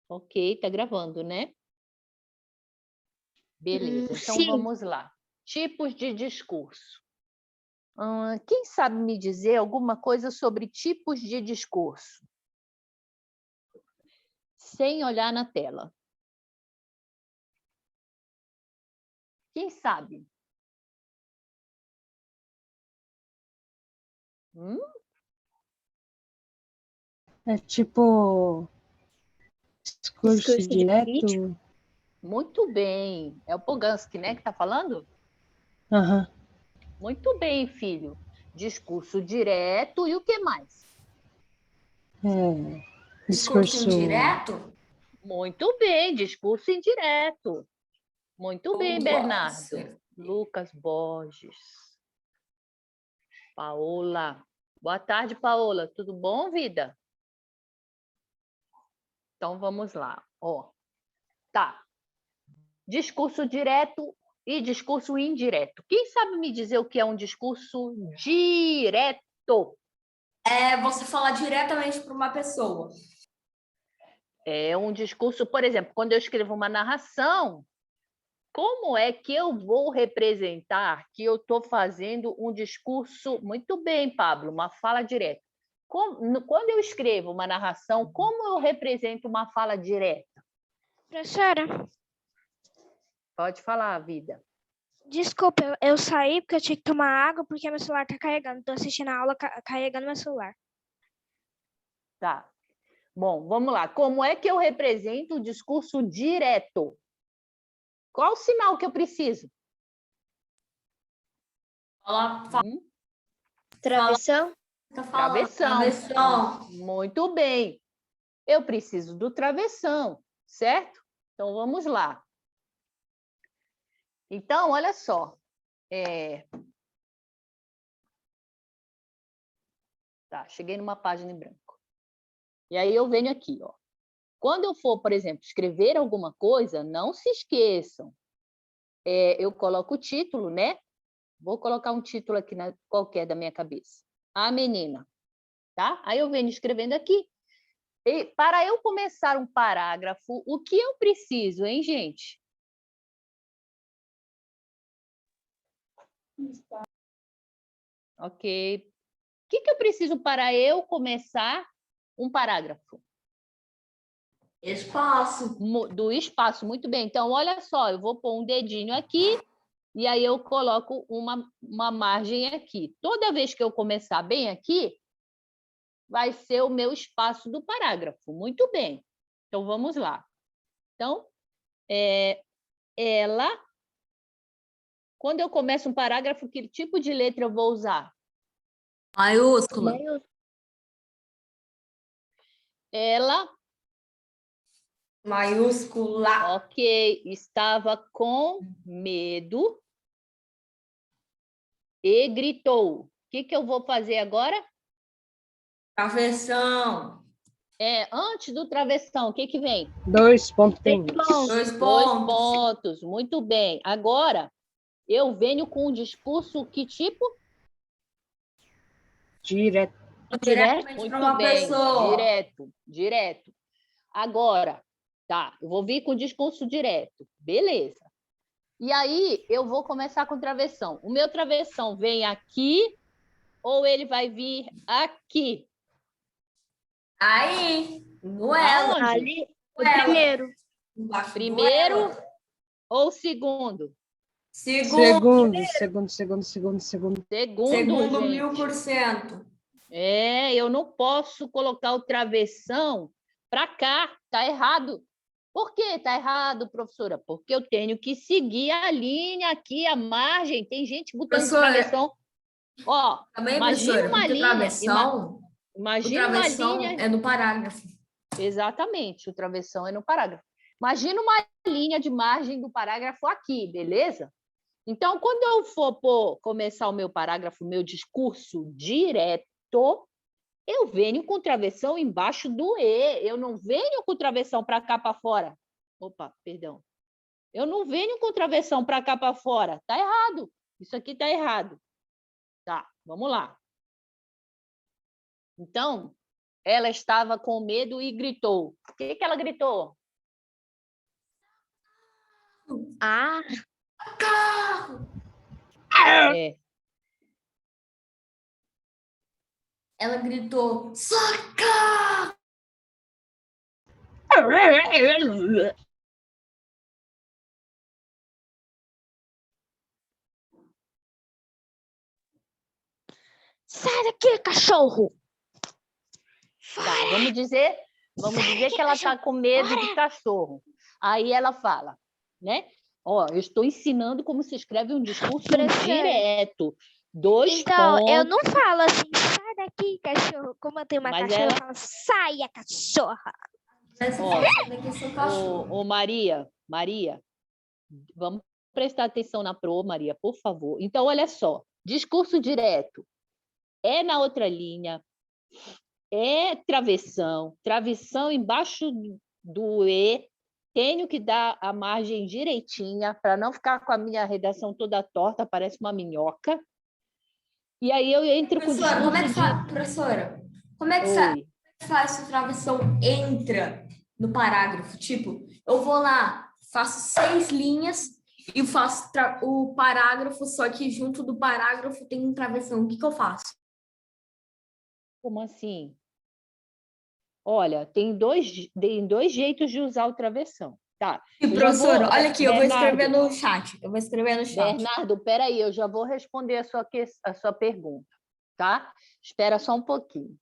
Ok, tá gravando, né? Beleza, então Sim. vamos lá. Tipos de discurso. Quem sabe me dizer alguma coisa sobre tipos de discurso? Sem olhar na tela. Quem sabe? É tipo discurso direto. político. Muito bem. É o Poganski, né, que está falando? Aham. Muito bem, filho. Discurso direto e o que mais? Discurso indireto? Muito bem, discurso indireto. Muito bem, Bernardo. Certo. Lucas Borges. Paola. Boa tarde, Paola. Tudo bom, vida? Então vamos lá. Ó, tá. Discurso direto e discurso indireto. Quem sabe me dizer o que é um discurso direto? É você falar diretamente para uma pessoa. É um discurso, por exemplo, quando eu escrevo uma narração, como é que eu vou representar que eu estou fazendo um discurso? Muito bem, Pablo, uma fala direta. Quando eu escrevo uma narração, como eu represento uma fala direta? Professora, Pode falar, vida. desculpa, eu saí porque eu tinha que tomar água porque meu celular tá carregando. Tô assistindo a aula carregando meu celular. Tá. Bom, vamos lá. Como é que eu represento o discurso direto? Qual o sinal que eu preciso? Travessão? Travessão. Muito bem. Eu preciso do travessão, certo? Então, vamos lá. Então, olha só. Tá, cheguei numa página em branco. E aí eu venho aqui, ó. Quando eu for, por exemplo, escrever alguma coisa, não se esqueçam. Eu coloco o título, né? Vou colocar um título aqui qualquer da minha cabeça. A menina, tá? Aí eu venho escrevendo aqui. E para eu começar um parágrafo, o que eu preciso, hein, gente? Ok. O que eu preciso para eu começar um parágrafo? Espaço. Do espaço, muito bem. Então, olha só, eu vou pôr um dedinho aqui e aí eu coloco uma margem aqui. Toda vez que eu começar bem aqui, vai ser o meu espaço do parágrafo. Muito bem. Então, vamos lá. Então, ela... Quando eu começo um parágrafo, que tipo de letra eu vou usar? Maiúscula. Ela... Maiúscula. Ok, estava com medo e gritou. O que eu vou fazer agora? Travessão. Antes do travessão, o que vem? 2 pontos. 2 Dois pontos. pontos, muito bem. Agora, eu venho com um discurso, que tipo? Direto. Diretamente Muito para uma bem, pessoa. direto. Agora, tá, eu vou vir com o discurso direto, beleza. E aí, eu vou começar com travessão. O meu travessão vem aqui ou ele vai vir aqui? Aí, no ela. Aonde? Ali, o primeiro. Embaixo do Primeiro ela. ou segundo? Segundo. Segundo, Segundo, gente. 1000%. Eu não posso colocar o travessão para cá, tá errado. Por que está errado, professora? Porque eu tenho que seguir a linha aqui, a margem. Tem gente botando Professora, travessão. Ó, também, imagina professora, uma porque linha. o Imagina uma travessão linha. é no parágrafo. Exatamente, o travessão é no parágrafo. Imagina uma linha de margem do parágrafo aqui, beleza? Então, quando eu for começar o meu parágrafo, o meu discurso direto, eu venho com travessão embaixo do E. Eu não venho com travessão para cá para fora. Opa, perdão. Eu não venho com travessão para cá para fora. Tá errado. Isso aqui tá errado. Tá, vamos lá. Então, ela estava com medo e gritou. O que ela gritou? Ah, Carro! É, Ela gritou, socorro! sai daqui, cachorro! tá, vamos dizer que ela está com medo de cachorro. Aí ela fala, né? Ó, eu estou ensinando como se escreve um discurso Professora. direto. 2 Então, eu não pontos. falo assim, sai daqui, cachorro. Como eu tenho uma Mas cachorra, ela- eu falo, saia, cachorra. Essa Ó, fala daqui seu cachorro. Ô, Maria, vamos prestar atenção na pro, Maria, por favor. Então, olha só, discurso direto é na outra linha, é travessão embaixo do E, tenho que dar a margem direitinha para não ficar com a minha redação toda torta, parece uma minhoca. E aí eu entro com o Professora, como é que discurso faz? Professora, como é que Oi. faz se a travessão entra no parágrafo? Tipo, eu vou lá, faço 6 linhas e faço o parágrafo, só que junto do parágrafo tem um travessão. O que eu faço? Como assim? Olha, tem dois jeitos de usar o travessão. Tá. E, Eu já professora, vou- olha aqui, eu vou Bernardo, escrever no chat. Eu vou escrever no chat. Bernardo, peraí, eu já vou responder a sua pergunta, tá? Espera só um pouquinho.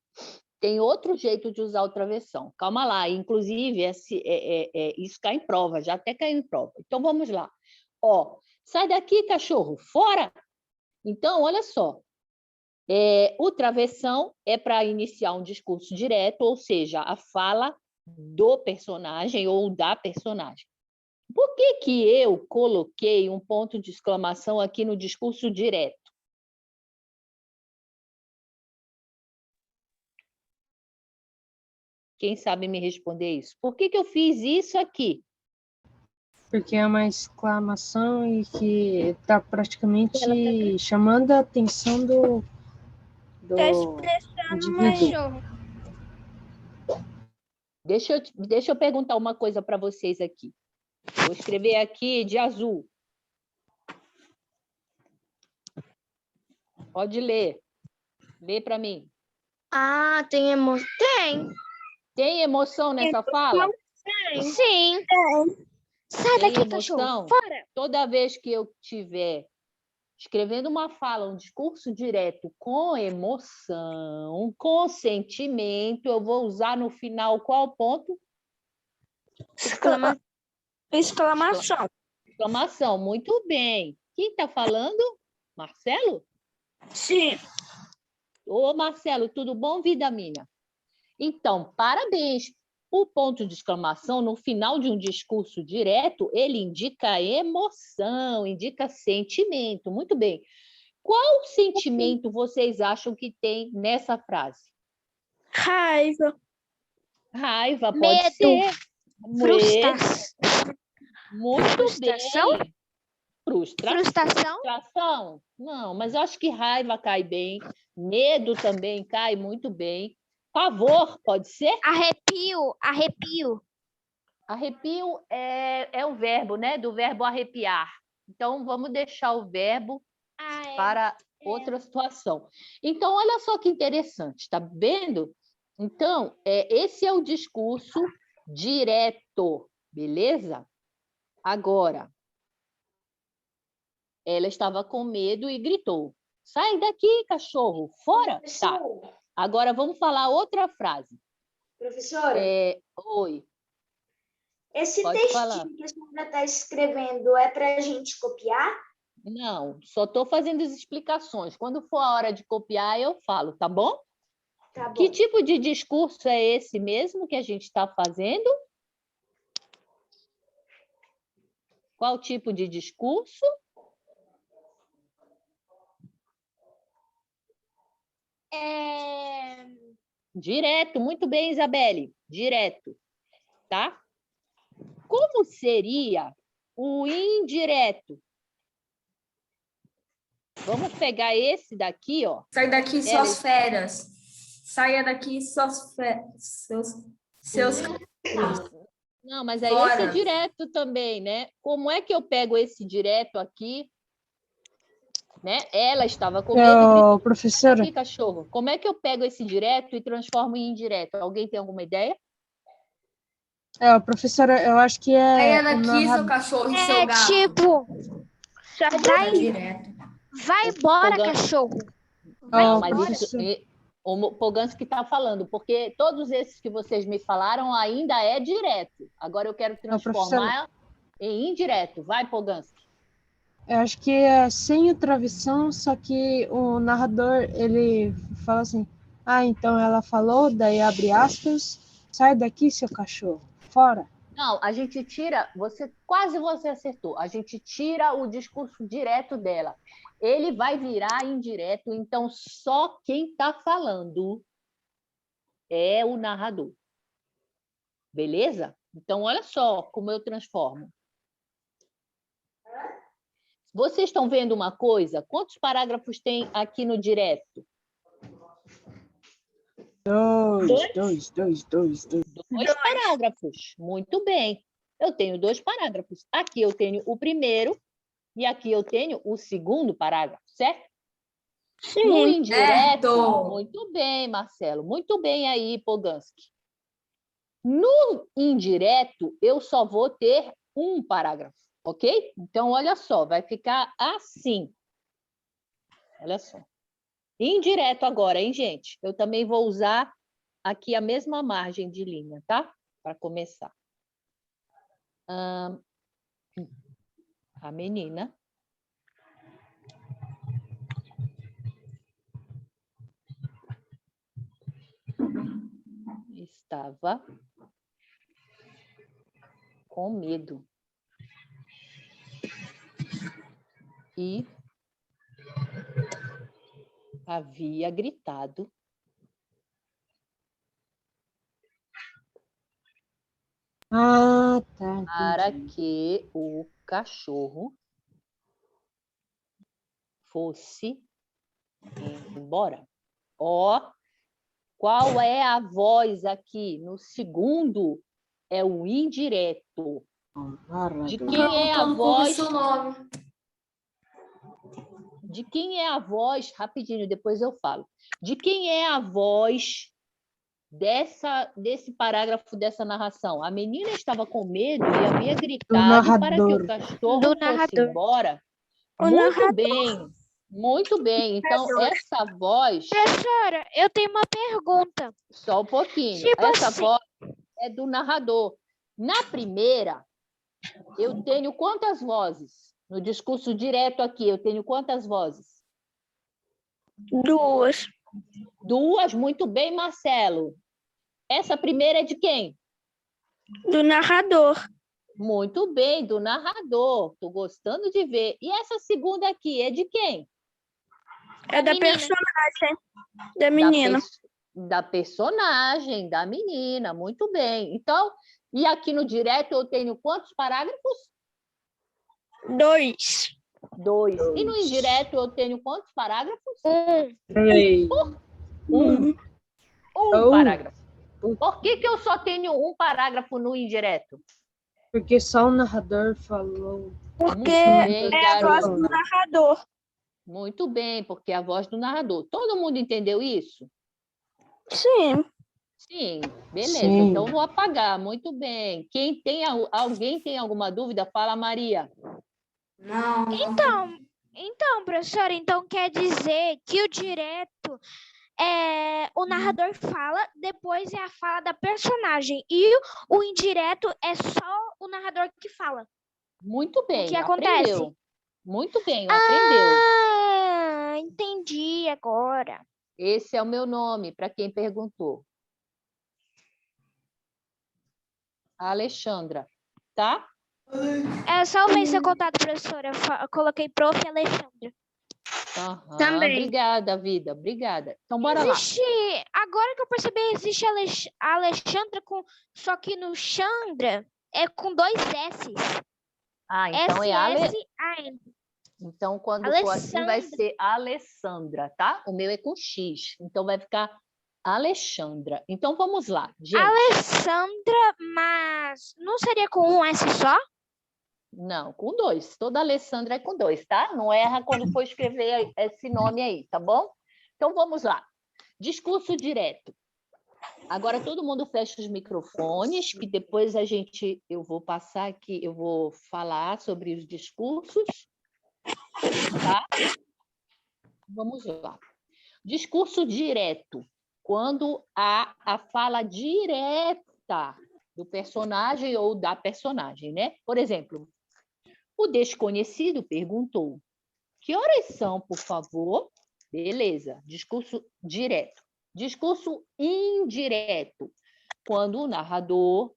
Tem outro jeito de usar o travessão. Calma lá, inclusive, isso cai em prova, já até caiu em prova. Então, vamos lá. Ó, sai daqui, cachorro, fora! Então, olha só. O travessão é para iniciar um discurso direto, ou seja, a fala do personagem ou da personagem. Por que eu coloquei um ponto de exclamação aqui no discurso direto? Quem sabe me responder isso? Por que eu fiz isso aqui? Porque é uma exclamação e que está praticamente chamando a atenção do Tá expressando indivíduo. cachorro. Deixa eu perguntar uma coisa para vocês aqui. Vou escrever aqui de azul. Pode ler. Lê para mim. Ah, tem emoção? Tem. Tem emoção nessa fala? Sim. Sai Tem daqui, cachorro. emoção? Fora. Toda vez que eu estiver escrevendo uma fala, um discurso direto com emoção, com sentimento, eu vou usar no final qual ponto? Exclamação. Exclamação. Muito bem. Quem está falando? Marcelo? Sim. Ô, Marcelo, tudo bom, vida minha? Então, parabéns. O ponto de exclamação, no final de um discurso direto, ele indica emoção, indica sentimento. Muito bem. Qual sentimento vocês acham que tem nessa frase? Raiva. Raiva, pode Medo. ser. Frustração. Muito Frustração? bem. Frustração? Não, mas eu acho que raiva cai bem. Medo também cai muito bem. Pavor, pode ser? Arrepio. Arrepio é o verbo, né? Do verbo arrepiar. Então, vamos deixar o verbo para outra situação. Então, olha só que interessante, tá vendo? Então, esse é o discurso direto, beleza? Agora, ela estava com medo e gritou: sai daqui, cachorro, fora! Tá. Agora, vamos falar outra frase. Professora, Oi. esse Pode textinho falar. que a senhora está escrevendo é para a gente copiar? Não, só estou fazendo as explicações. Quando for a hora de copiar, eu falo, tá bom? Tá bom. Que tipo de discurso é esse mesmo que a gente está fazendo? Qual tipo de discurso? Direto, muito bem, Isabelle. Direto, tá? Como seria o indireto? Vamos pegar esse daqui, ó. Sai daqui suas feras. Saia daqui seus Não, mas aí Fora. esse direto também, né? Como é que eu pego esse direto aqui? Né? Ela estava com medo e gritou Professora, aqui, cachorro. Como é que eu pego esse direto e transformo em indireto? Alguém tem alguma ideia? professora, eu acho que Saia é o daqui, seu narrador. cachorro e É seu gato. tipo, Tá direto. vai embora, Pogan- cachorro. Vai Não, mas embora. isso o Poganski está falando, porque todos esses que vocês me falaram ainda é direto. Agora eu quero transformar em indireto. Vai, Poganski. Eu acho que é sem o travessão, só que o narrador, ele fala assim, então ela falou, daí abre aspas, sai daqui, seu cachorro, fora. Não, a gente tira, quase você acertou. A gente tira o discurso direto dela. Ele vai virar indireto, então só quem está falando é o narrador. Beleza? Então, olha só como eu transformo. Vocês estão vendo uma coisa? Quantos parágrafos tem aqui no direto? Dois. Dois parágrafos. Muito bem. Eu tenho 2 parágrafos. Aqui eu tenho o primeiro e aqui eu tenho o segundo parágrafo, certo? No indireto, Certo. muito bem, Marcelo. Muito bem aí, Poganski. No indireto, eu só vou ter um parágrafo, ok? Então, olha só, vai ficar assim. Olha só. Indireto agora, hein, gente? Eu também vou usar aqui a mesma margem de linha, tá? Para começar. A menina estava com medo e havia gritado Tá, para entendi. que o cachorro fosse embora. Ó, qual é a voz aqui? No segundo é o indireto. De quem é a Perguntando qual é o voz? seu nome. De quem é a voz? Rapidinho, depois eu falo. De quem é a voz desse parágrafo, dessa narração? A menina estava com medo e havia gritado para que o cachorro Do fosse narrador. embora. O Muito narrador. bem, muito bem. Então, essa voz, Professora, eu tenho uma pergunta. só um pouquinho, Tipo essa assim. voz é do narrador. Na primeira, eu tenho quantas vozes? No discurso direto aqui, eu tenho quantas vozes? 2. 2, muito bem, Marcelo. Essa primeira é de quem? Do narrador. Muito bem, do narrador. Estou gostando de ver. E essa segunda aqui é de quem? É da personagem. Da menina. Da personagem, da menina. Muito bem. Então, e aqui no direto eu tenho quantos parágrafos? 2. 2. E no indireto eu tenho quantos parágrafos? 3. Um Oh. parágrafo. Por que eu só tenho um parágrafo no indireto? Porque só o narrador falou. Porque bem, é a voz garoto. do narrador. Muito bem, porque é a voz do narrador. Todo mundo entendeu isso? Sim. Sim, beleza. Sim. Então vou apagar. Muito bem. Alguém tem alguma dúvida? Fala, Maria. Não. Então, professora, então quer dizer que o direto o narrador fala, depois é a fala da personagem. E o indireto é só o narrador que fala. Muito bem. O que acontece? Aprendeu. Muito bem, aprendeu. Entendi agora. Esse é o meu nome, para quem perguntou. Alexandra, tá? É só ver seu contato, professora. Eu coloquei prof. Alexandra. Aham, Também. Obrigada, vida. Obrigada. Então, bora lá. Agora que eu percebi, existe a Alexandra só que no Chandra é com 2 S. Então é S-S-A-N. Então, quando for assim, Alessandra. vai ser Alessandra, tá? O meu é com X. Então, vai ficar Alexandra. Então, vamos lá, gente. Alessandra, mas não seria com um S só? Não, com 2. Toda Alessandra é com 2, tá? Não erra quando for escrever esse nome aí, tá bom? Então, vamos lá. Discurso direto. Agora, todo mundo fecha os microfones, que depois eu vou passar aqui, eu vou falar sobre os discursos, tá? Vamos lá. Discurso direto. Quando há a fala direta do personagem ou da personagem, né? Por exemplo, o desconhecido perguntou: que horas são, por favor? Beleza, discurso direto. Discurso indireto, quando o narrador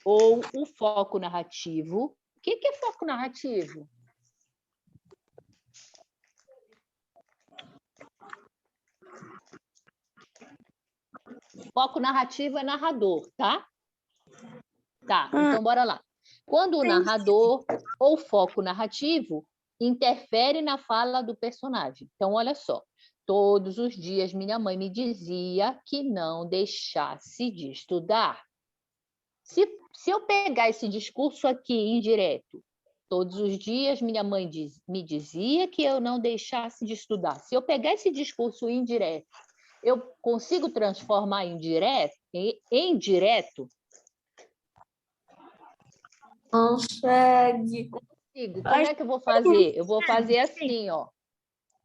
ou o foco narrativo... O que é foco narrativo? Foco narrativo é narrador, tá? Tá, então bora lá. Quando o narrador ou foco narrativo interfere na fala do personagem. Então, olha só. Todos os dias minha mãe me dizia que não deixasse de estudar. Se eu pegar esse discurso aqui indireto, todos os dias minha mãe me dizia que eu não deixasse de estudar. Se eu pegar esse discurso indireto, eu consigo transformar em direto? Consegue. Consigo. Como é que eu vou fazer? Eu vou fazer assim, ó.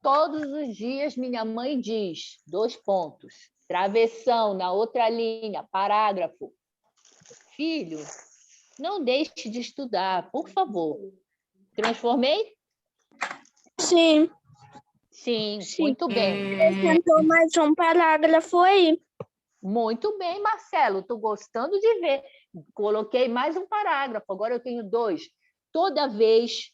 Todos os dias minha mãe diz, 2 pontos, travessão na outra linha, parágrafo. Filho, não deixe de estudar, por favor. Transformei? Sim. Sim, muito bem. Acrescentou mais um parágrafo aí. Muito bem, Marcelo, estou gostando de ver. Coloquei mais um parágrafo, agora eu tenho 2. Toda vez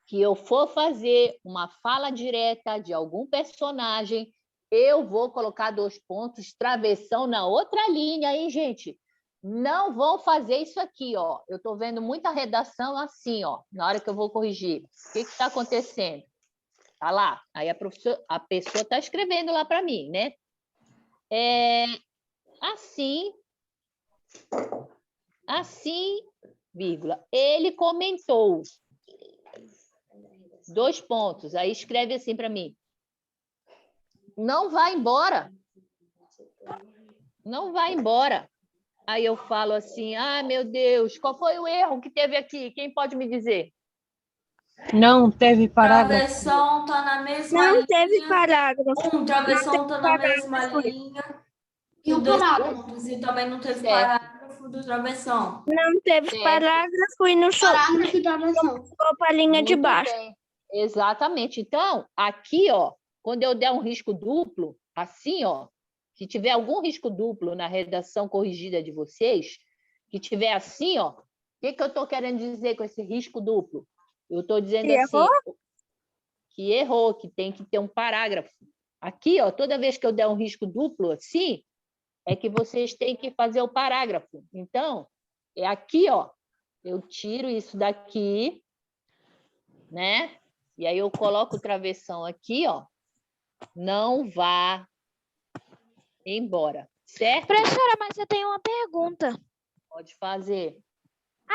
que eu for fazer uma fala direta de algum personagem, eu vou colocar 2 pontos, travessão na outra linha, hein, gente? Não vão fazer isso aqui, ó. Eu estou vendo muita redação assim, ó, na hora que eu vou corrigir. O que está acontecendo? Tá lá. Aí a pessoa está escrevendo lá para mim, né? Assim, vírgula, ele comentou. 2 pontos. Aí escreve assim para mim. Não vai embora. Não vai embora. Aí eu falo assim, meu Deus, qual foi o erro que teve aqui? Quem pode me dizer? Não teve parágrafo. Travessão tá na mesma Não linha. teve parágrafo. Travessão tá na mesma linha. E o 2 pontos. E também não teve parágrafo do travessão. Não teve parágrafo e não Parágrafo e travessão. para a linha de Muito baixo. bem. Exatamente. Então, aqui, ó, quando eu der um risco duplo, assim, ó, se tiver algum risco duplo na redação corrigida de vocês, que tiver assim, ó, o que eu estou querendo dizer com esse risco duplo? Eu estou dizendo Que assim, errou? que errou, que tem que ter um parágrafo. Aqui, ó, toda vez que eu der um risco duplo assim, é que vocês têm que fazer o parágrafo. Então, é aqui, ó, eu tiro isso daqui, né? E aí eu coloco o travessão aqui, ó. Não vá embora, certo? Professora, mas eu tenho uma pergunta. Pode fazer.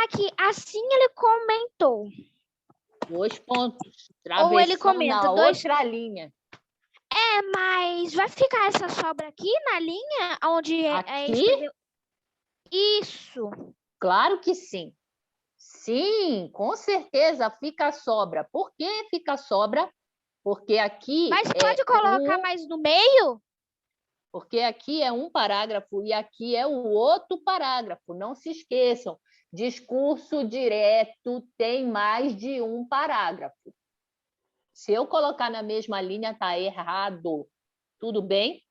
Aqui, assim ele comentou. 2 pontos. Ou ele Travessão comenta na 2. outra linha. Mas vai ficar essa sobra aqui na linha onde Aqui? escreveu? Isso. Claro que sim. Sim, com certeza fica a sobra. Por que fica a sobra? Porque aqui Mas pode colocar mais no meio? Porque aqui é um parágrafo e aqui é o outro parágrafo. Não se esqueçam, discurso direto tem mais de um parágrafo. Se eu colocar na mesma linha, está errado. Tudo bem?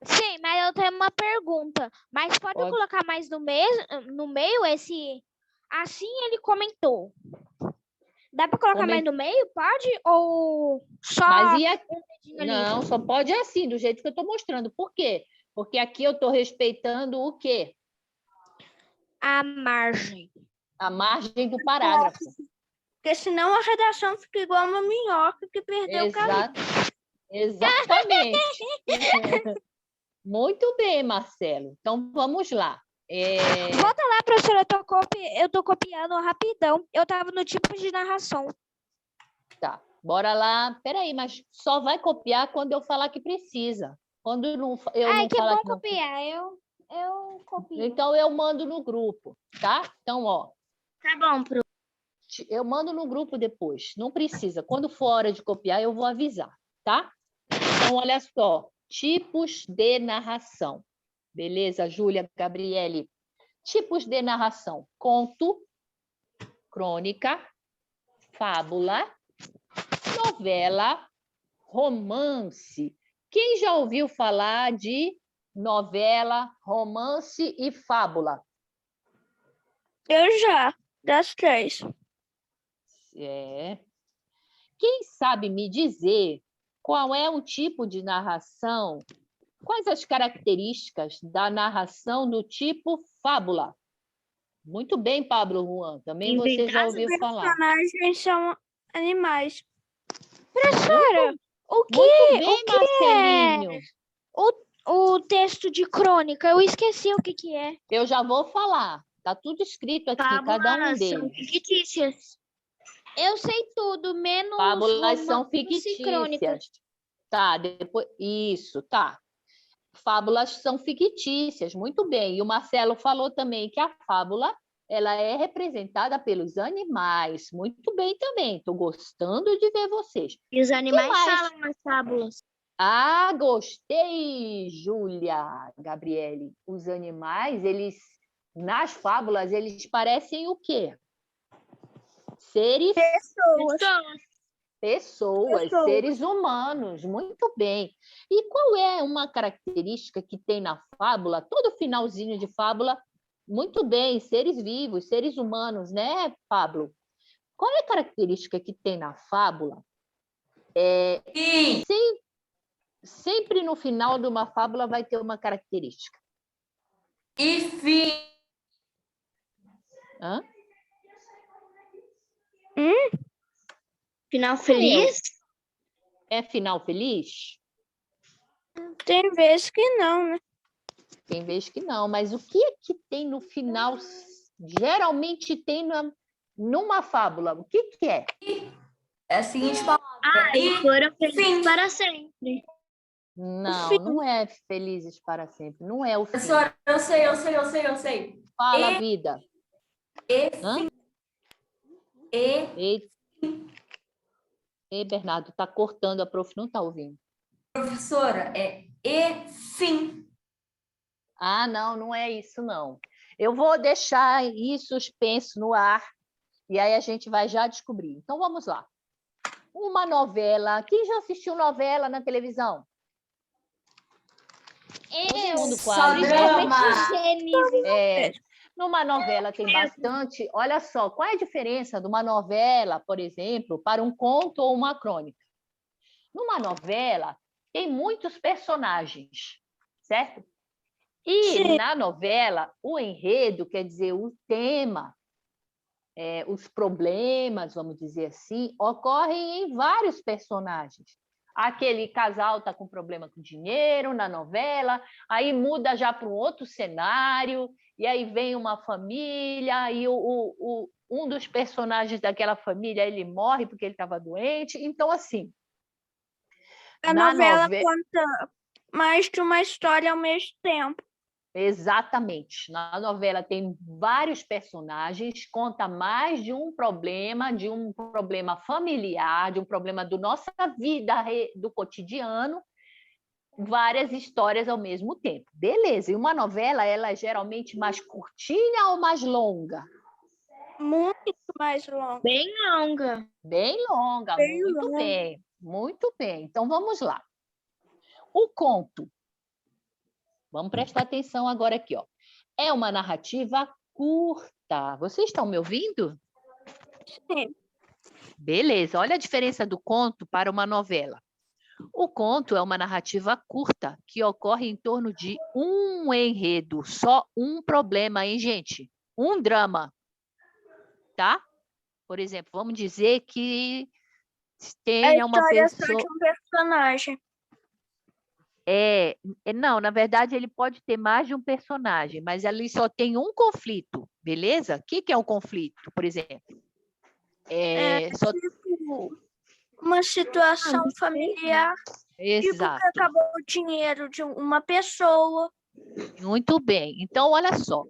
Sim, mas eu tenho uma pergunta. Mas pode colocar mais no meio esse... Assim ele comentou. Dá para colocar mais no meio? Pode? Ou só Mas e aqui? um dedinho ali? Não, só pode assim, do jeito que eu estou mostrando. Por quê? Porque aqui eu estou respeitando o quê? A margem. A margem do parágrafo. Porque senão a redação fica igual uma minhoca que perdeu o caminho. Exatamente. Muito bem, Marcelo. Então, vamos lá. Volta lá, professora, eu tô copiando rapidão. Eu tava no tipo de narração. Tá, bora lá. Peraí, mas só vai copiar quando eu falar que precisa. Quando eu não Que falar bom que não... copiar. Eu copio. Então, eu mando no grupo, tá? Então, ó, Tá bom, pro. eu mando no grupo depois. Não precisa. Quando for hora de copiar, eu vou avisar, tá? Então, olha só. Tipos de narração. Beleza, Júlia, Gabriele? Tipos de narração: conto, crônica, fábula, novela, romance. Quem já ouviu falar de novela, romance e fábula? Eu já, das 3. É. Quem sabe me dizer qual é o tipo de narração? Quais as características da narração do tipo fábula? Muito bem, Pablo Juan. Também você já ouviu falar. Personagens são animais. Professora, Muito bem, Marcelinho. o texto de crônica? Eu esqueci o que é. Eu já vou falar. Está tudo escrito aqui, cada um deles. fictícias. Eu sei tudo, menos Fábulas são romance e crônica. fictícias. Tá, depois. Isso, tá. Fábulas são fictícias, muito bem. E o Marcelo falou também que a fábula ela é representada pelos animais. Muito bem também. Estou gostando de ver vocês. E os animais mais? falam nas fábulas. Ah, gostei, Júlia, Gabriele. Os animais, eles nas fábulas, eles parecem o quê? Seres Pessoas, seres humanos, muito bem. E qual é uma característica que tem na fábula? Todo finalzinho de fábula, muito bem, seres vivos, seres humanos, né, Pablo? Qual é a característica que tem na fábula? Sempre no final de uma fábula vai ter uma característica. E fim. Hã? Final feliz? É final feliz? Tem vezes que não, né? Tem vezes que não, mas o que é que tem no final? Geralmente tem numa fábula. O que é? É a seguinte palavra. E foram felizes para sempre. Não, não é felizes para sempre. Não é o fim. Professora, eu sei. Fala, vida. Hã? Ei, Bernardo, tá cortando, a prof não tá ouvindo. Professora, e fim. Ah, não é isso, não. Eu vou deixar isso suspenso no ar e aí a gente vai já descobrir. Então, vamos lá. Uma novela. Quem já assistiu novela na televisão? Todo mundo quase. Numa novela tem bastante. Olha só, qual é a diferença de uma novela, por exemplo, para um conto ou uma crônica? Numa novela tem muitos personagens, certo? E na novela, o enredo, quer dizer, o tema, os problemas, vamos dizer assim, ocorrem em vários personagens. Aquele casal está com problema com dinheiro na novela, aí muda já para um outro cenário, e aí vem uma família, e um dos personagens daquela família ele morre porque ele estava doente. Então, assim. A novela conta mais de uma história ao mesmo tempo. Exatamente. Na novela tem vários personagens, conta mais de um problema familiar, de um problema da nossa vida, do cotidiano, várias histórias ao mesmo tempo. Beleza. E uma novela, ela é geralmente mais curtinha ou mais longa? Muito mais longa. Bem longa. Bem longa, muito bem. Muito bem. Então, vamos lá. O conto. Vamos prestar atenção agora aqui, ó. É uma narrativa curta. Vocês estão me ouvindo? Sim. Beleza. Olha a diferença do conto para uma novela. O conto é uma narrativa curta que ocorre em torno de um enredo, só um problema, hein, gente? Um drama, tá? Por exemplo, vamos dizer que tenha uma pessoa... de um personagem. Não, na verdade, ele pode ter mais de um personagem, mas ali só tem um conflito, beleza? O que é um conflito, por exemplo? Só... Tipo, uma situação familiar, tipo que Exato. acabou o dinheiro de uma pessoa. Muito bem. Então, olha só.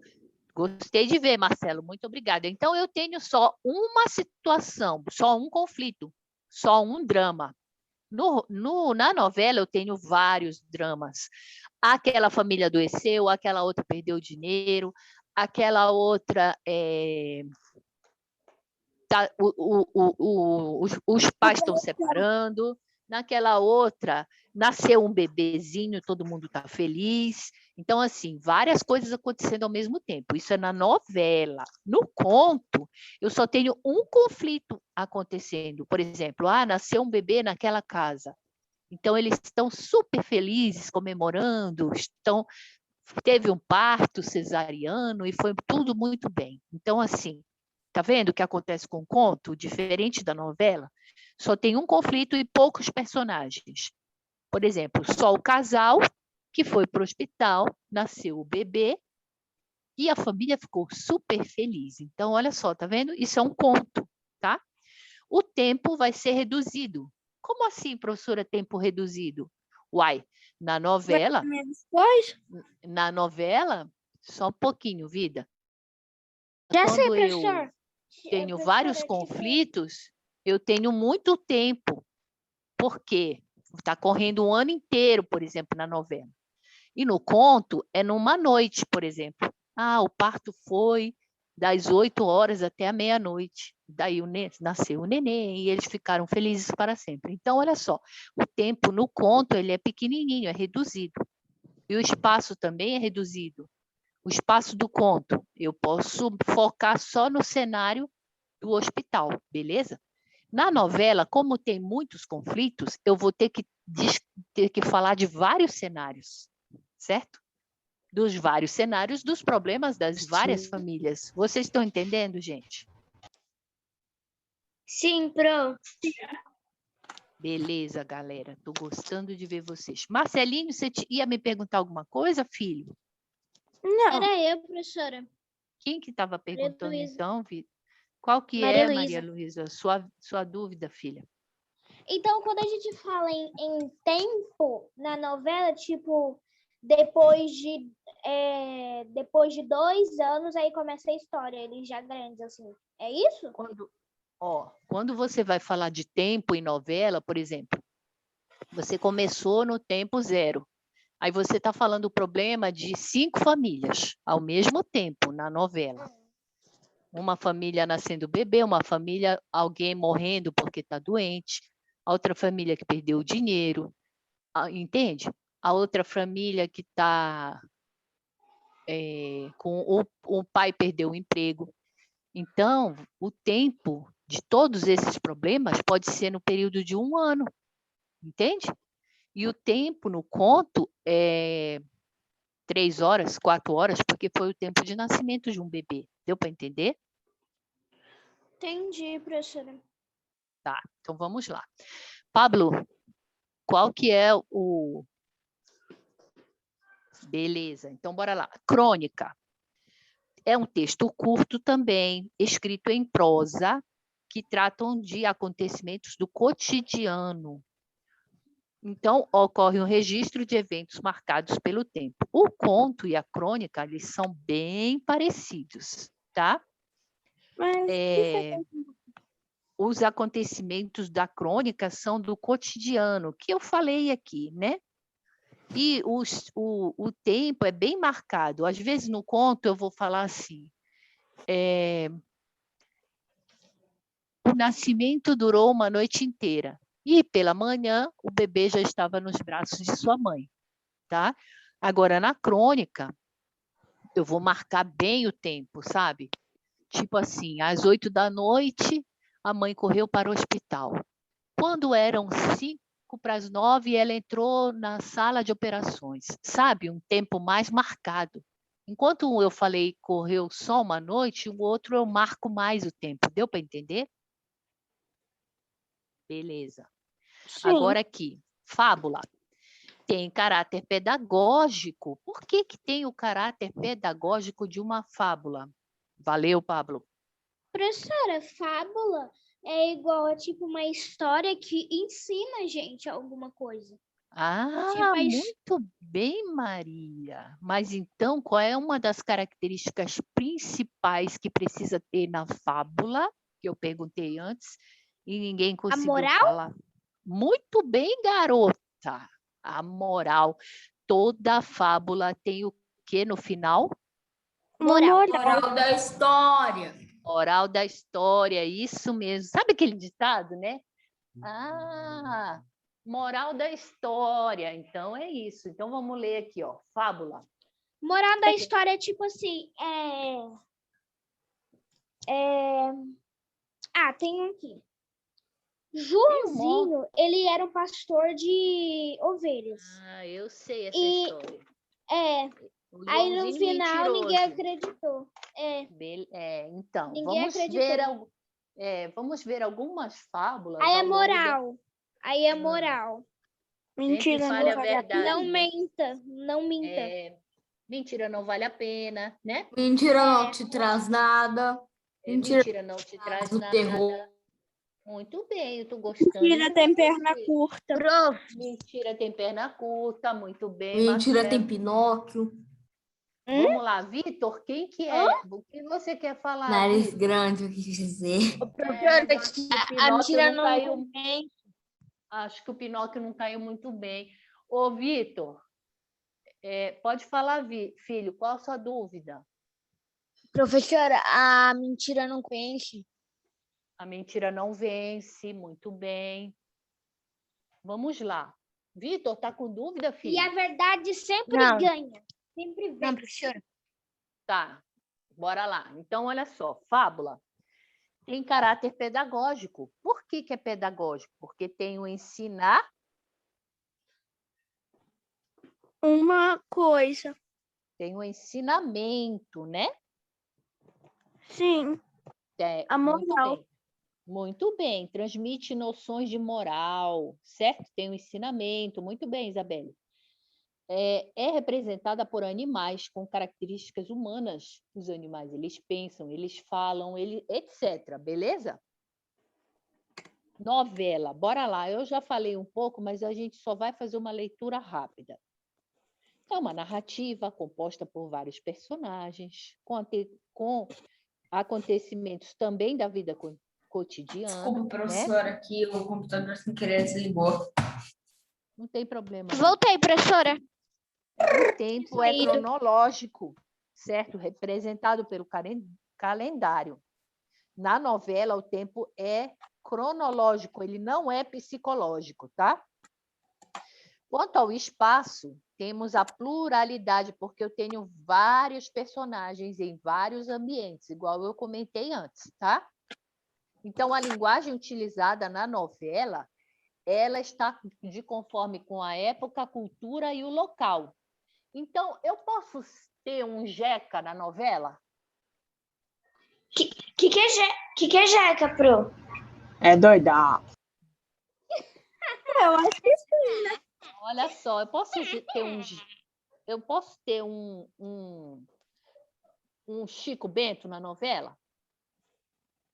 Gostei de ver, Marcelo. Muito obrigada. Então, eu tenho só uma situação, só um conflito, só um drama. Na novela, eu tenho vários dramas. Aquela família adoeceu, aquela outra perdeu dinheiro, aquela outra... os pais estão separando, naquela outra nasceu um bebezinho, todo mundo está feliz. Então, assim, várias coisas acontecendo ao mesmo tempo. Isso é na novela. No conto, eu só tenho um conflito acontecendo. Por exemplo, nasceu um bebê naquela casa. Então, eles estão super felizes, comemorando, teve um parto cesariano e foi tudo muito bem. Então, assim, tá vendo o que acontece com o conto? Diferente da novela, só tem um conflito e poucos personagens. Por exemplo, só o casal que foi para o hospital, nasceu o bebê e a família ficou super feliz. Então, olha só, tá vendo? Isso é um conto, tá? O tempo vai ser reduzido. Como assim, professora, tempo reduzido? Uai, na novela, só um pouquinho, vida. Já sei, Quando eu professor. tenho Professora, vários tipo, conflitos, eu tenho muito tempo. Por quê? Está correndo um ano inteiro, por exemplo, na novela. E no conto, é numa noite, por exemplo. O parto foi das 8 horas até a meia-noite. Daí nasceu o neném e eles ficaram felizes para sempre. Então, olha só, o tempo no conto ele é pequenininho, é reduzido. E o espaço também é reduzido. O espaço do conto, eu posso focar só no cenário do hospital, beleza? Na novela, como tem muitos conflitos, eu vou ter que falar de vários cenários, certo? Dos vários cenários, dos problemas das várias famílias. Vocês estão entendendo, gente? Sim, pro. Beleza, galera. Estou gostando de ver vocês. Marcelinho, você ia me perguntar alguma coisa, filho? Não. Era eu, professora. Quem que estava perguntando, Luísa. então, Vitor? Qual que Maria é, Luísa. Maria Luísa, sua dúvida, filha? Então, quando a gente fala em tempo na novela, tipo, depois de 2 anos, aí começa a história, eles já grandes, assim. É isso? Quando você vai falar de tempo em novela, por exemplo, você começou no tempo 0. Aí você está falando o problema de 5 famílias ao mesmo tempo na novela. Uma família nascendo bebê, uma família, alguém morrendo porque está doente, a outra família que perdeu o dinheiro, entende? A outra família que está com o pai perdeu o emprego. Então, o tempo de todos esses problemas pode ser no período de 1 ano, entende? E o tempo no conto é 3 horas, 4 horas, porque foi o tempo de nascimento de um bebê. Deu para entender? Entendi, professora. Tá, então vamos lá. Pablo, qual que é o... Beleza, então bora lá. Crônica. É um texto curto também, escrito em prosa, que tratam de acontecimentos do cotidiano. Então, ocorre um registro de eventos marcados pelo tempo. O conto e a crônica, eles são bem parecidos, tá? Mas Os acontecimentos da crônica são do cotidiano, que eu falei aqui, né? E o tempo é bem marcado. Às vezes, no conto, eu vou falar assim, o nascimento durou uma noite inteira. E, pela manhã, o bebê já estava nos braços de sua mãe, tá? Agora, na crônica, eu vou marcar bem o tempo, sabe? Tipo assim, às 8 da noite, a mãe correu para o hospital. Quando eram 5 para as 9, ela entrou na sala de operações, sabe? Um tempo mais marcado. Enquanto eu falei correu só uma noite, o outro eu marco mais o tempo. Deu para entender? Beleza. sim. Agora aqui, fábula. tem caráter pedagógico. Por que que tem o caráter pedagógico de uma fábula? Valeu, Pablo. Professora, fábula é igual a tipo uma história que ensina a gente alguma coisa. Ah, Tipo, muito bem, Maria. Mas então, qual é uma das características principais que precisa ter na fábula? Que eu perguntei antes e ninguém conseguiu moral? falar. Muito bem, garota. A moral. Toda fábula tem o que no final? Moral. Moral da história. Moral da história, isso mesmo. Sabe aquele ditado, né? Ah, moral da história. Então é isso. Então vamos ler aqui, ó. Fábula. Moral da história é tipo assim, tem um aqui. Joãozinho, ele era um pastor de ovelhas. Ah, eu sei essa E- história. O Aí no Joãozinho final ninguém mentiroso. acreditou. Então, Ninguém vamos ver algumas fábulas. Aí é ao longo da- moral. Aí é moral. Sempre fale a Não verdade. menta, não minta. Mentira não vale a pena, né? Mentira não te traz nada. Mentira não te traz do nada. terror. Muito bem, eu tô gostando. Mentira tem perna curta. Mentira tem perna curta, muito bem. Mentira Marcelo. tem Pinóquio. Vamos lá, Vitor, quem que é? O que você quer falar, Nariz Vitor? grande, eu quis dizer. A mentira não caiu. Acho que o Pinóquio não caiu muito bem. Ô, Vitor, pode falar, filho, qual a sua dúvida? Professora, a mentira não conhece. A mentira não vence, muito bem. Vamos lá. Vitor, tá com dúvida, filho? E a verdade sempre ganha. Sempre vence. Não, professora. Tá, bora lá. Então, olha só, fábula tem caráter pedagógico. Por que que é pedagógico? Porque tem o ensinar. Uma coisa. Tem o ensinamento, né? Sim. A moral. Muito bem. Muito bem. Transmite noções de moral, certo? Tem o ensinamento. Muito bem, Isabelle. É representada por animais com características humanas. Os animais, eles pensam, eles falam, etc. Beleza? Novela. Bora lá. Eu já falei um pouco, mas a gente só vai fazer uma leitura rápida. É uma narrativa composta por vários personagens, com acontecimentos também da vida cotidiana. Desculpa, né? professora, que o computador sem querer desligou. Não tem problema. Voltei, professora. O tempo é cronológico, certo? Representado pelo calendário. Na novela, o tempo é cronológico, ele não é psicológico, tá? Quanto ao espaço, temos a pluralidade, porque eu tenho vários personagens em vários ambientes, igual eu comentei antes, tá? Então, a linguagem utilizada na novela, ela está de conforme com a época, a cultura e o local. Então, eu posso ter um jeca na novela? Que é jeca, pro? É doida. Eu acho que sim, né? Olha só, eu posso ter um Chico Bento na novela?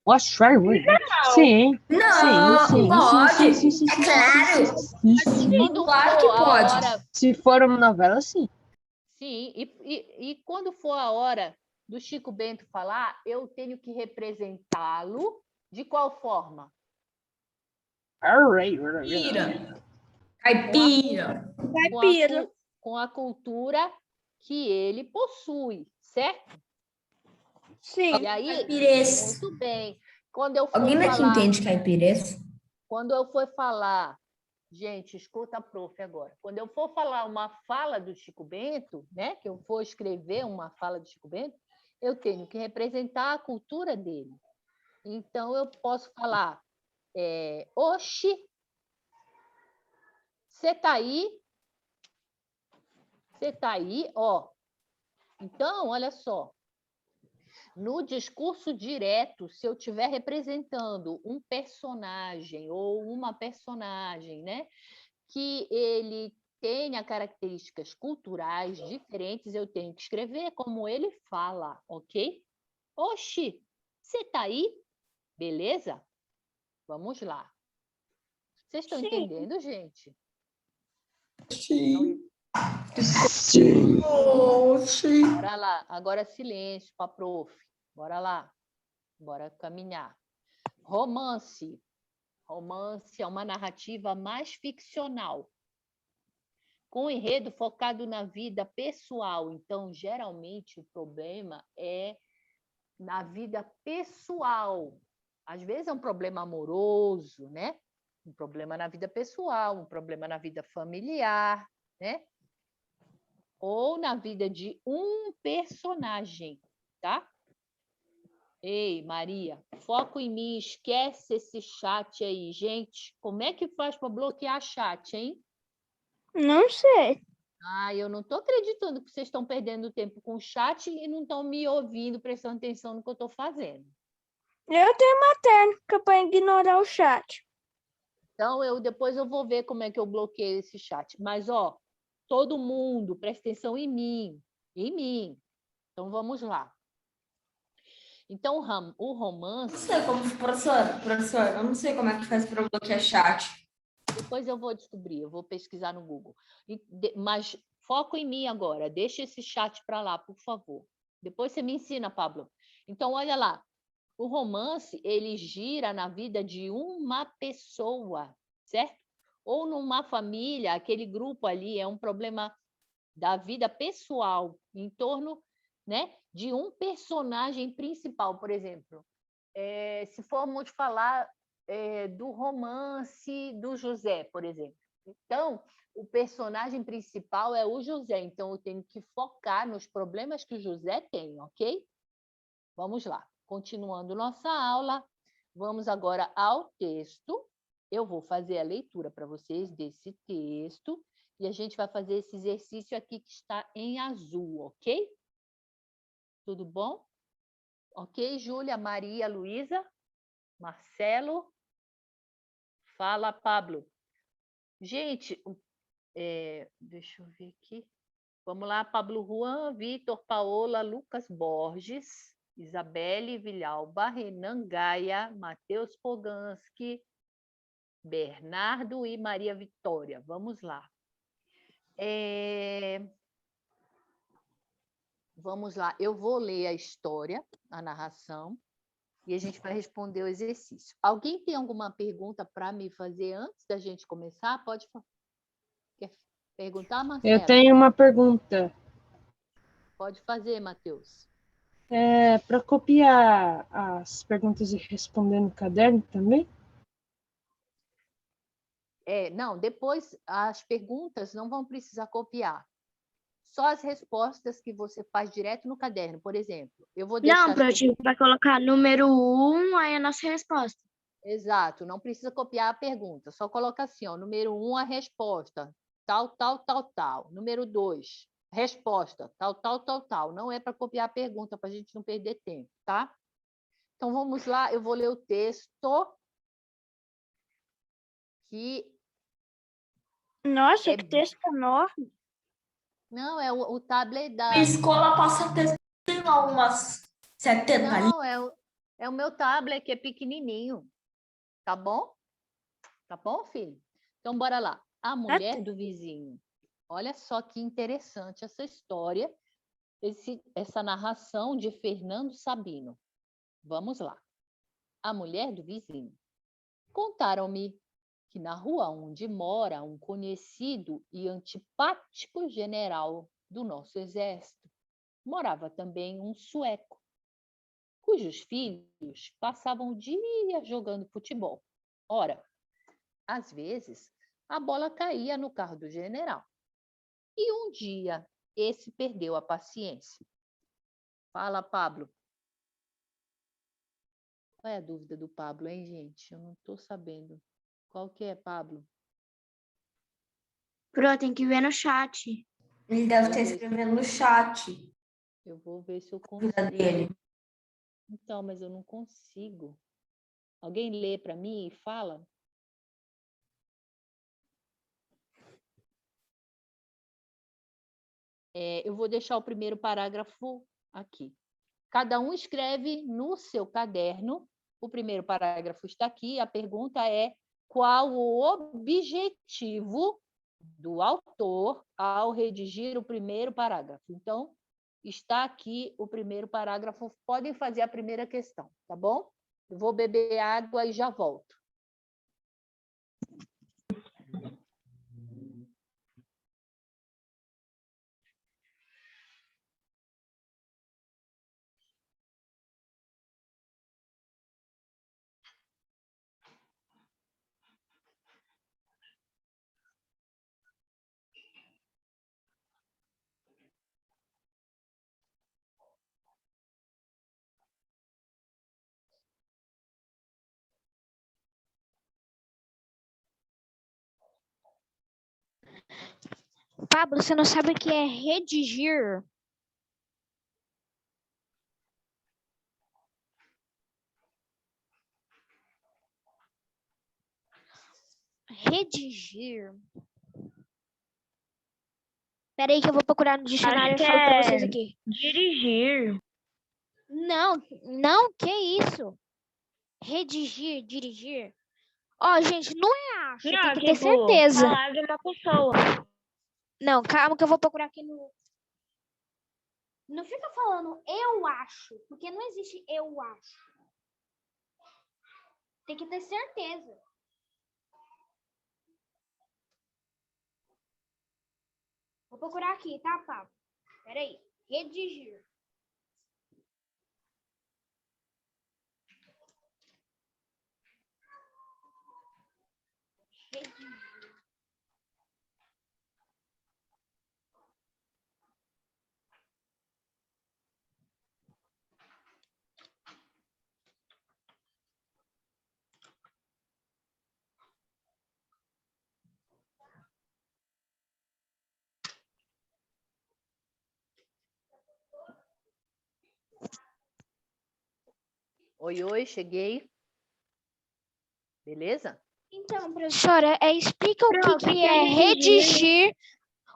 Oxe, sim. Não, Sim. pode. Sim. É claro. Quando Claro for que a pode. hora- Se for uma novela, sim. Sim, e quando for a hora do Chico Bento falar, eu tenho que representá-lo de qual forma? Caipira. Caipira. Com a cultura que ele possui, certo? Sim. E aí, Caipirês. muito bem. Quando eu for Alguém daqui falar, entende caipirês? quando eu for falar, gente, escuta a prof agora. Quando eu for falar uma fala do Chico Bento, né, que eu for escrever uma fala do Chico Bento, eu tenho que representar a cultura dele. Então, eu posso falar, oxi, você tá aí? Você tá aí? Ó. Então, olha só. No discurso direto, se eu estiver representando um personagem ou uma personagem, né, que ele tenha características culturais diferentes, eu tenho que escrever como ele fala, ok? Oxi, você tá aí? Beleza? Vamos lá. Vocês estão Sim. entendendo, gente? Sim. Sim. Oxi. Bora lá. Agora silêncio para a prof. Bora lá. Bora caminhar. Romance. Romance é uma narrativa mais ficcional, com enredo focado na vida pessoal. Então, geralmente, o problema é na vida pessoal. Às vezes é um problema amoroso, né? Um problema na vida pessoal, um problema na vida familiar, né? Ou na vida de um personagem, tá? Ei, Maria, foco em mim, esquece esse chat aí. Gente, como é que faz para bloquear chat, hein? Não sei. Ah, eu não estou acreditando que vocês estão perdendo tempo com o chat e não estão me ouvindo, prestando atenção no que eu estou fazendo. Eu tenho uma técnica para ignorar o chat. Então, depois eu vou ver como é que eu bloqueio esse chat. Mas, ó, todo mundo, presta atenção em mim. Em mim. Então, vamos lá. Então, o Não romance... sei como, professor, eu não sei como é que faz para bloquear chat. Depois eu vou descobrir, eu vou pesquisar no Google. Mas foco em mim agora, deixa esse chat para lá, por favor. Depois você me ensina, Pablo. Então, olha lá, o romance, ele gira na vida de uma pessoa, certo? Ou numa família, aquele grupo ali é um problema da vida pessoal, em torno, né, de um personagem principal, por exemplo. Se formos falar do romance do José, por exemplo. Então, o personagem principal é o José, então eu tenho que focar nos problemas que o José tem, ok? Vamos lá. Continuando nossa aula, vamos agora ao texto. Eu vou fazer a leitura para vocês desse texto e a gente vai fazer esse exercício aqui que está em azul, ok? Tudo bom? Ok, Júlia, Maria, Luísa, Marcelo? Fala, Pablo. Gente, deixa eu ver aqui. Vamos lá, Pablo Juan, Vitor, Paola, Lucas Borges, Isabelle Vilhalba, Renan Gaia, Matheus Poganski, Bernardo e Maria Vitória. Vamos lá. Vamos lá, eu vou ler a história, a narração, e a gente vai responder o exercício. Alguém tem alguma pergunta para me fazer antes da gente começar? Pode Quer perguntar, Marcelo? Eu tenho uma pergunta. Pode fazer, Matheus. Para copiar as perguntas e responder no caderno também? Não, depois as perguntas não vão precisar copiar. Só as respostas que você faz direto no caderno, por exemplo. Eu vou deixar. Não, Protinho, vai colocar número 1, aí a nossa resposta. Exato, não precisa copiar a pergunta, só coloca assim, ó, número 1, a resposta, tal, tal, tal, tal. Número 2, resposta, tal, tal, tal, tal. Não é para copiar a pergunta, para a gente não perder tempo, tá? Então, vamos lá, eu vou ler o texto que... Nossa, que texto enorme. Não, é o tablet da... A escola passa texto, tem lá umas 70 ali. Não, é o meu tablet que é pequenininho. Tá bom? Tá bom, filho? Então, bora lá. A mulher do vizinho. Olha só que interessante essa história, essa narração de Fernando Sabino. Vamos lá. A mulher do vizinho. Contaram-me que na rua onde mora um conhecido e antipático general do nosso exército, morava também um sueco, cujos filhos passavam o dia jogando futebol. Ora, às vezes, a bola caía no carro do general. E um dia, esse perdeu a paciência. Fala, Pablo. Qual é a dúvida do Pablo, hein, gente? Eu não estou sabendo. Qual que é, Pablo? Pro, tem que ver no chat. Ele deve estar escrevendo no chat. Eu vou ver se eu Dúvida consigo. dele. Então, mas eu não consigo. Alguém lê para mim e fala? Eu vou deixar o primeiro parágrafo aqui. Cada um escreve no seu caderno. O primeiro parágrafo está aqui. A pergunta é: qual o objetivo do autor ao redigir o primeiro parágrafo? Então, está aqui o primeiro parágrafo. Podem fazer a primeira questão, tá bom? Eu vou beber água e já volto. Pablo, você não sabe o que é redigir? Redigir. Peraí que eu vou procurar no dicionário e falo pra vocês aqui. Dirigir. Não, que isso? Redigir, dirigir. Ó, gente, não é acho, tem que ter certeza. Falar de uma pessoa. Não, calma que eu vou procurar aqui no... Não fica falando eu acho, porque não existe eu acho. Tem que ter certeza. Vou procurar aqui, tá, Pablo? Peraí. Redigir. Redigir. Oi, oi, cheguei. Beleza? Então, professora, explica o Não, que é redigir.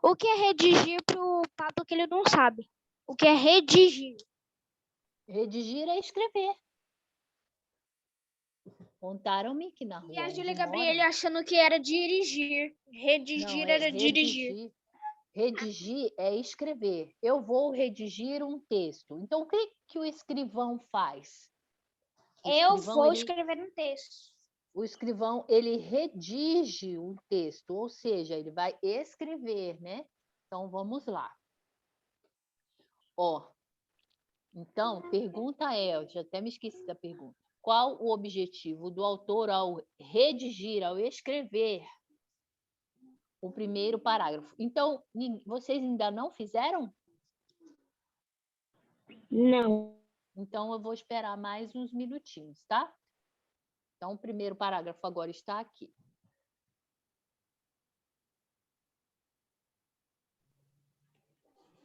O que é redigir pro Pablo que ele não sabe? O que é redigir? Redigir é escrever. Contaram-me que na rua E a onde Júlia moram... Gabriele achando que era dirigir. Redigir Não, era dirigir. Redigir é escrever. Eu vou redigir um texto. Então, o que o escrivão faz? Eu vou escrever um texto. O escrivão, ele redige um texto, ou seja, ele vai escrever, né? Então, vamos lá. Ó, então, pergunta é, eu já até me esqueci da pergunta. Qual o objetivo do autor ao redigir, ao escrever o primeiro parágrafo? Então, vocês ainda não fizeram? Não. Então, eu vou esperar mais uns minutinhos, tá? Então, o primeiro parágrafo agora está aqui.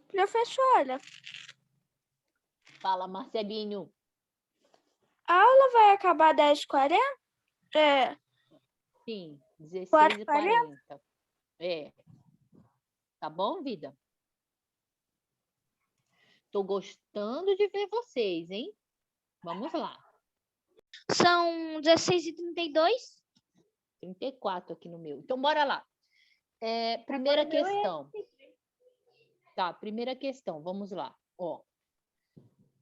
Professora, Fala, Marcelinho. a aula vai acabar 10h40? É. Sim, 4h40? 16h40. É. Tá bom, vida? Tô gostando de ver vocês, hein? Vamos lá. São 16h32. 34 aqui no meu. Então, bora lá. Primeira questão. Tá, primeira questão. Vamos lá. Ó.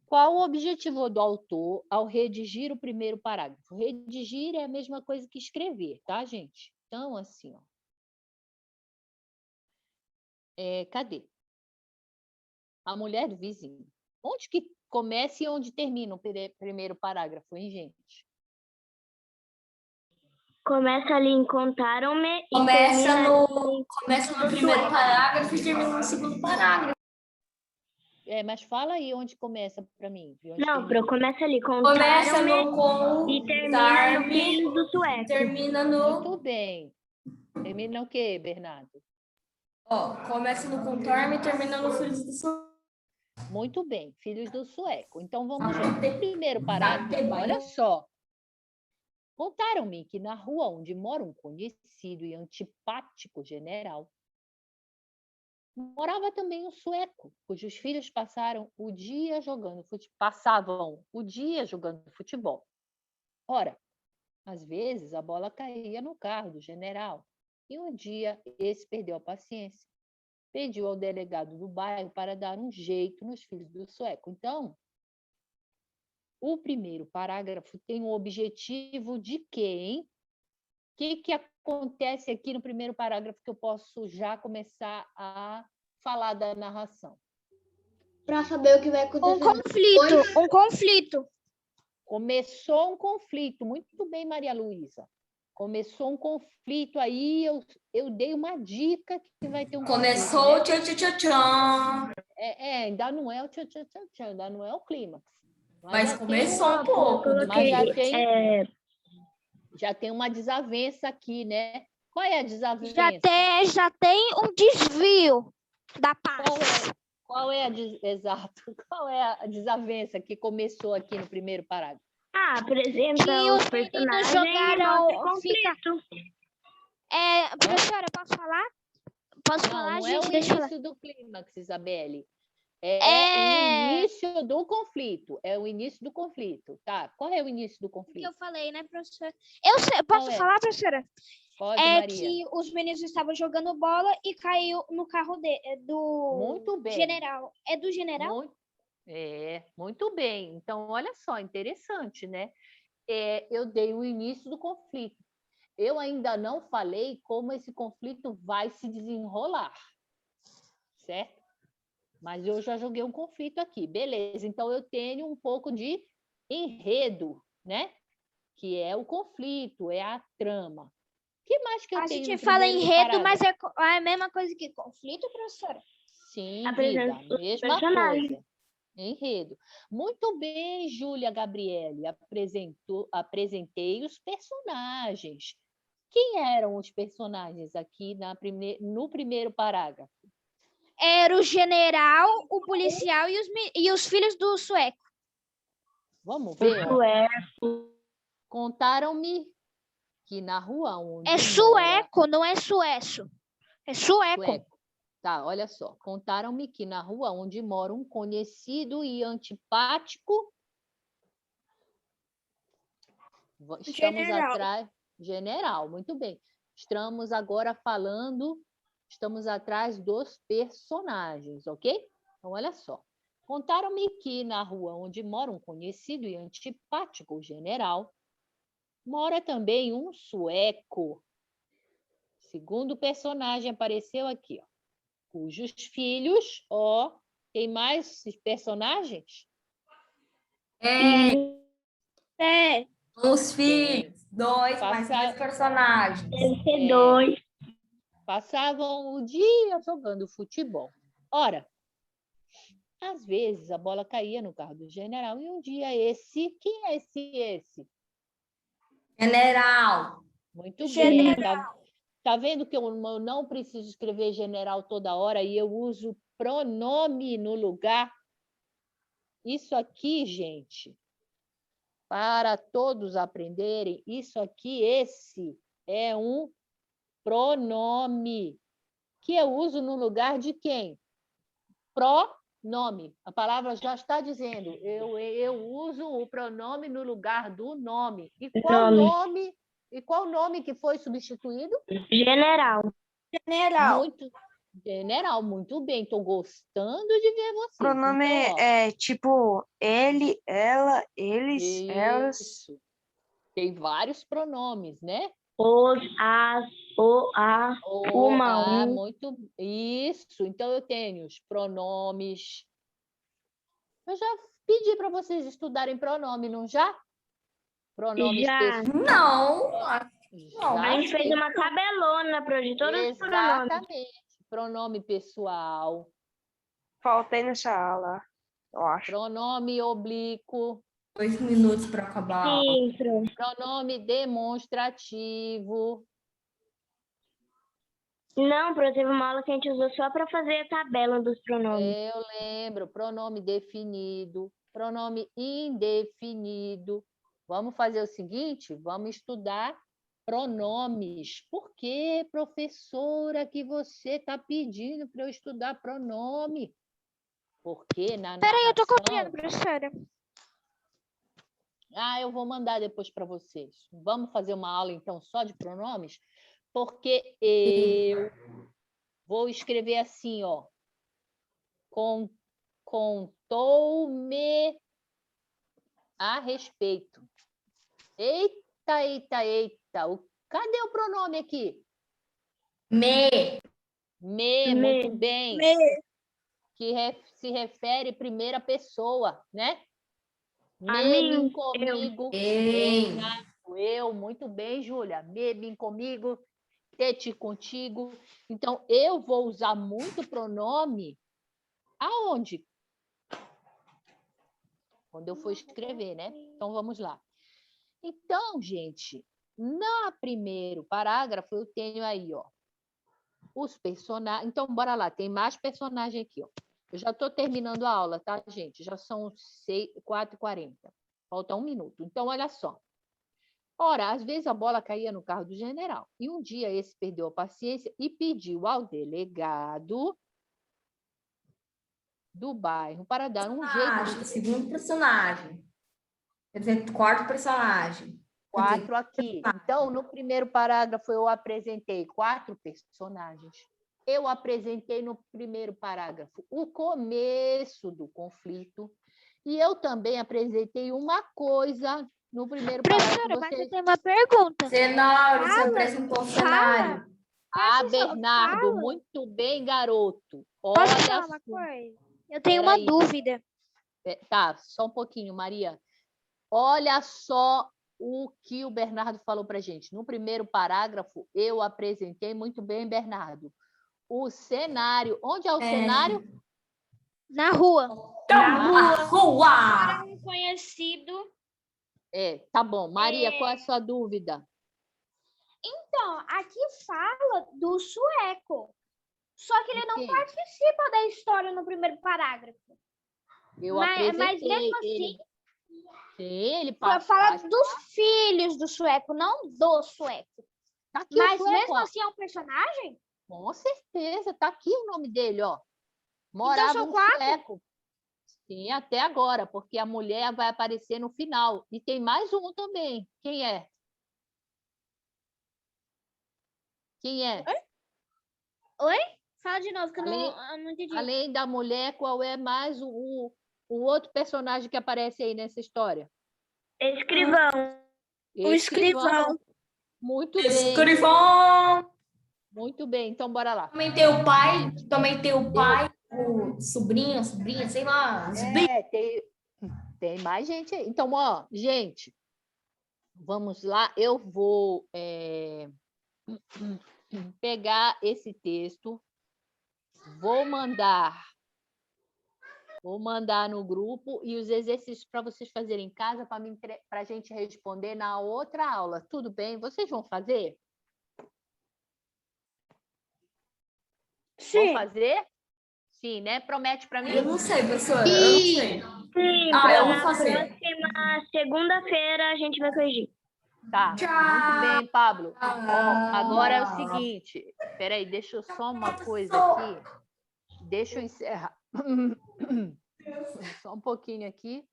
Qual o objetivo do autor ao redigir o primeiro parágrafo? Redigir é a mesma coisa que escrever, tá, gente? Então, assim, ó. Cadê? A mulher do vizinho. Onde que começa e onde termina o primeiro parágrafo, hein, gente? Começa ali em contaram-me e Começa termina começa no primeiro parágrafo e termina no segundo parágrafo. Mas fala aí onde começa para mim. Não, começa ali, Começa contaram-me no e termina no contar-me, Filhos do Sueco. termina no... Muito bem. Termina o quê, Bernardo? Ó, começa no contar-me e termina no Filhos do Sueco. Muito bem, Filhos do Sueco. Então, vamos lá. No primeiro parágrafo, olha só. Contaram-me que na rua onde mora um conhecido e antipático general, morava também um sueco, cujos filhos passavam o dia jogando futebol. Ora, às vezes a bola caía no carro do general, e um dia esse perdeu a paciência. Pediu ao delegado do bairro para dar um jeito nos filhos do sueco. Então, o primeiro parágrafo tem o objetivo de quê, hein? O que acontece aqui no primeiro parágrafo que eu posso já começar a falar da narração? Para saber o que vai acontecer. Um conflito. Começou um conflito. Muito bem, Maria Luísa. Começou um conflito aí, eu dei uma dica que vai ter um Começou o conflito, né? tchan-tchan-tchan. Ainda não é o tchan-tchan-tchan, ainda não é o clímax. Mas já tem começou um pouco. Mas Coloquei, já tem uma desavença aqui, né? Qual é a desavença? Já tem um desvio da paz. Exato. Qual é a desavença que começou aqui no primeiro parágrafo? apresenta Que os os meninos personagens jogaram. e mostra o conflito. Professora, posso falar? Posso falar, Não é gente? o Deixa eu falar. início do clímax, Isabelle. É o início do conflito. É o início do conflito, tá? Qual é o início do O que eu conflito? falei, né, professora? Eu sei, posso Qual é? falar, professora? Pode, É Maria. que os meninos estavam jogando bola e caiu no carro do Muito bem. general. É do general? Muito bem. Então, olha só, interessante, né? Eu dei o início do conflito. Eu ainda não falei como esse conflito vai se desenrolar, certo? Mas eu já joguei um conflito aqui, beleza. Então, eu tenho um pouco de enredo, né? Que é o conflito, é a trama. O que mais que eu A tenho gente no fala primeiro enredo, mas parágrafo? é a mesma coisa que conflito, professora? Sim, Apresenta vida, os mesma personagens. coisa. Enredo. Muito bem, Júlia Gabriele. Apresentei os personagens. Quem eram os personagens aqui no primeiro parágrafo? Era o general, o policial e os filhos do sueco. Vamos ver. ó. Sueco. Contaram-me que na rua onde É sueco, não é sueço. É sueco. Sueco. Tá, olha só. Contaram-me que na rua onde mora um conhecido e antipático. Estamos General. atrás. General, muito bem. Estamos atrás dos personagens, ok? Então, olha só. Contaram-me que na rua onde mora um conhecido e antipático general, mora também um sueco. Segundo personagem apareceu aqui, ó, cujos filhos, tem mais personagens? Os filhos, mais dois personagens. Deve ser 2. Passavam o dia jogando futebol. Ora, às vezes a bola caía no carro do general e um dia quem é esse? General. Muito General. bem. Tá vendo que eu não preciso escrever general toda hora e eu uso pronome no lugar? Isso aqui, gente, para todos aprenderem, esse é um pronome que eu uso no lugar de quem? Pronome. A palavra já está dizendo. Eu uso o pronome no lugar do nome. E qual nome que foi substituído? General. General, muito bem. Estou gostando de ver vocês. Pronome Então, é tipo ele, ela, eles, elas. isso. Tem vários pronomes, né? Os, as, o, a, uma, um. Muito. Isso. Então, eu tenho os pronomes. Eu já pedi para vocês estudarem pronome, não já? Pronomes Já. Não. A gente fez uma tabelona de todos os pronomes. Exatamente. Pronome pessoal, Faltei nessa aula, eu acho. pronome oblíquo, 2 minutos para acabar. Sim, pronome demonstrativo. não, teve uma aula que a gente usou só para fazer a tabela dos pronomes. Eu lembro, pronome definido, pronome indefinido. Vamos fazer o seguinte, vamos estudar Pronomes. Por que, professora, que você está pedindo para eu estudar pronome? Porque na Peraí, eu tô narração... copiando, professora. Eu vou mandar depois para vocês. Vamos fazer uma aula, então, só de pronomes? Porque eu vou escrever assim, ó. Contou-me a respeito. Eita, eita, eita. Cadê o pronome aqui? Me. Muito bem. Que se refere à primeira pessoa, né? Me, comigo. Ei. Exato, eu. Muito bem, Júlia. Me, comigo. Te, contigo. Então, eu vou usar muito pronome aonde? Quando eu for escrever, né? Então, vamos lá. Então, gente, no primeiro parágrafo, eu tenho aí, ó, os personagens. Então, bora lá, tem mais personagem aqui, ó. Eu já estou terminando a aula, tá, gente? Já são 4h40. Falta 1 minuto. Então, olha só. Ora, às vezes a bola caía no carro do general. E um dia esse perdeu a paciência e pediu ao delegado do bairro para dar um jeito de... Segundo personagem. Quer dizer, quarto personagem. 4 aqui. Então, no primeiro parágrafo, eu apresentei 4 personagens. Eu apresentei no primeiro parágrafo o começo do conflito. E eu também apresentei uma coisa no primeiro Professora, parágrafo. mas eu tenho uma pergunta. Cenário, você apresentou o cenário. Bernardo, muito bem, garoto. Posso Olha falar uma só. coisa? Eu tenho uma dúvida. Tá, só um pouquinho, Maria. Olha só o que o Bernardo falou para a gente. No primeiro parágrafo, eu apresentei muito bem, Bernardo, o cenário. Onde é o cenário? Na rua. Na rua! Para um conhecido. Tá bom. Maria, qual é a sua dúvida? Então, aqui fala do sueco. Só que ele não participa da história no primeiro parágrafo. Mas mesmo assim, ele fala dos filhos do sueco, não do sueco. Tá aqui mas o sueco, mesmo assim é um personagem? Com certeza, tá aqui o nome dele, ó. Morava então, são um 4? sueco. Sim, até agora, porque a mulher vai aparecer no final. E tem mais um também. Quem é? Quem é? Oi? Fala de novo, que eu não entendi. Além da mulher, qual é mais o outro personagem que aparece aí nessa história? Escrivão. O escrivão. Muito bem. Escrivão! Muito bem, então bora lá. Também tem o pai, o sobrinho, sobrinha, sei lá. Tem mais gente aí. Então, ó, gente, vamos lá. Eu vou pegar esse texto, vou mandar no grupo e os exercícios para vocês fazerem em casa para a gente responder na outra aula. Tudo bem? Vocês vão fazer? Sim. Vão fazer? Sim, né? Promete para mim? Eu não sei, professora. Eu não sei. Sim, eu vou na fazer. próxima segunda-feira a gente vai corrigir. Tá, Tchau. muito bem, Pablo. Ó, agora é o seguinte, peraí, deixa eu só uma coisa aqui. Deixa eu encerrar. Só um pouquinho aqui.